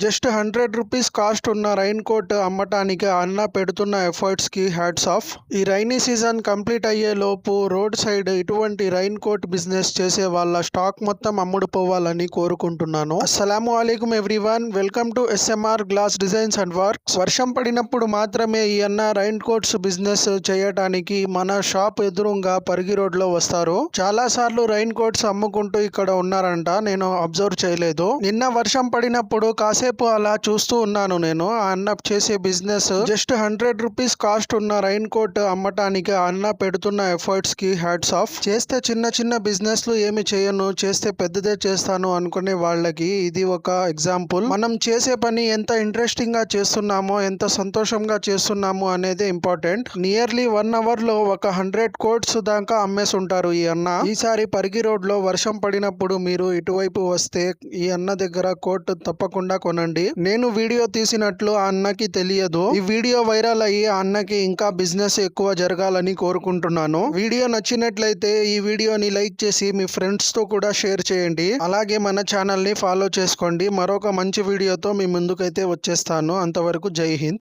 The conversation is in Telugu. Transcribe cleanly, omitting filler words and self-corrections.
జస్ట్ 100 రూపీస్ కాస్ట్ ఉన్న రైన్ కోట్ అమ్మటానికి అన్న పెడుతున్న ఎఫర్ట్స్ కి హ్యాట్స్ ఆఫ్. ఈ రైనీ సీజన్ కంప్లీట్ అయ్యే లోపు రోడ్ సైడ్ ఇటువంటి రైన్ కోట్ బిజినెస్ చేసే వాళ్ళ స్టాక్ మొత్తం అమ్ముడుపోవాలని కోరుకుంటున్నాను. అస్సలాము అలైకుం everyone, welcome to SMR glass designs and works. వర్షం పడినప్పుడు మాత్రమే ఈ అన్న రైన్ కోట్స్ బిజినెస్ చేయటానికి మన షాప్ ఎదురుగా పరిగి రోడ్ లో వస్తారు. చాలా సార్లు రైన్ కోట్స్ అమ్ముకుంటూ ఇక్కడ ఉన్నారంట, నేను అబ్జర్వ్ చేయలేదు. నిన్న వర్షం పడినప్పుడు కాసేపు అలా చూస్తూ ఉన్నాను. నేను ఆ అన్న చేసే బిజినెస్ జస్ట్ 100 రూపీస్ కాస్ట్ ఉన్న రైన్ కోట్ అమ్మటానికి ఆ అన్న పెడుతున్న ఎఫర్ట్స్ కి హ్యాట్స్ ఆఫ్. చేస్తే చిన్న చిన్న బిజినెస్ లు ఏమి చేయను, చేస్తే పెద్దదే చేస్తాను అనుకునే వాళ్ళకి ఇది ఒక ఎగ్జాంపుల్. మనం చేసే పని ఎంత ఇంట్రెస్టింగ్ గా చేస్తున్నామో, ఎంత సంతోషంగా చేస్తున్నాము అనేది ఇంపార్టెంట్. నియర్లీ 1 అవర్ లో ఒక 100 కోట్స్ దాకా అమ్మేసి ఉంటారు ఈ అన్న. ఈసారి పరిగి రోడ్ లో వర్షం పడినప్పుడు మీరు ఇటువైపు వస్తే ఈ అన్న దగ్గర కోట్ తప్పకుండా కొనండి. నేను వీడియో తీసినట్లు ఆ అన్నకి తెలియదు. ఈ వీడియో వైరల్ అయ్యి ఆ అన్నకి ఇంకా బిజినెస్ ఎక్కువ జరగాలని కోరుకుంటున్నాను. వీడియో నచ్చినట్లయితే ఈ వీడియోని లైక్ చేసి మీ ఫ్రెండ్స్ తో కూడా షేర్ చేయండి. అలాగే మన ఛానల్ ని ఫాలో చేసుకోండి. మరొక మంచి వీడియోతో మీ ముందుకైతే వచ్చేస్తాను. అంతవరకు జై హింద్.